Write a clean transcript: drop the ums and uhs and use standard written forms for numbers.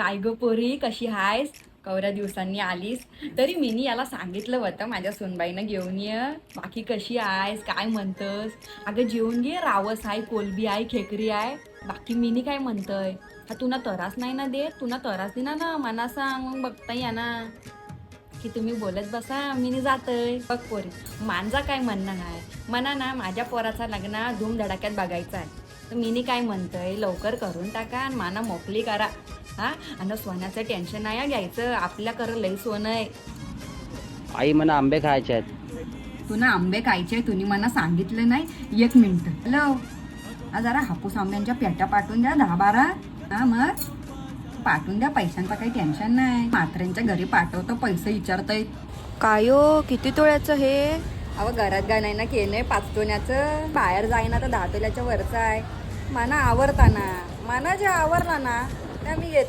काय ग पोरी, कशी आहेस? कवऱ्या दिवसांनी आलीस. तरी मीनी याला सांगितलं होतं माझ्या सुनबाईनं घेऊन ये. बाकी कशी आहेस, काय म्हणतस? अगं जेवून घे, रावस आहे, कोलबी आहे, खेकडी आहे. बाकी मीनी काय म्हणतय? हा तुला तरास नाही ना देत? तुला तरास दिना ना मना सांग, मग बघता या ना की तुम्ही बोलत बसा, मीनी जातय. बघ पोरी, माझा काय म्हणणं आहे, मना ना माझ्या पोराचा लग्न धूमधडाक्यात बघायचा आहे. तर मीनी काय म्हणतंय, लवकर करून टाका आणि माना मोकळी करा. हा, आणि सोन्याचं टेन्शन नाही घ्यायचं, आपल्या कर लई सोनं आहे. आई मला आंबे खायचे आहेत. तुला आंबे खायचे, तुम्ही मला सांगितलं नाही. 1 मिनिट. हॅलो, हा जरा हापूस आंब्यांच्या पेट्या पाठवून द्या 10-12. हा मग पाठवून द्या, पैशांचं काही टेन्शन नाही. म्हात्र्यांच्या घरी पाठवतो, पैसे विचारतय. कायो किती तोळ्याचं हे? अहो घरात गाणं ना केलंय 5 तोल्याचं, बाहेर जाईना तर 10 तोल्याच्या वरचं आहे. मना आवडता ना, मना जे आवडला ना त्या मी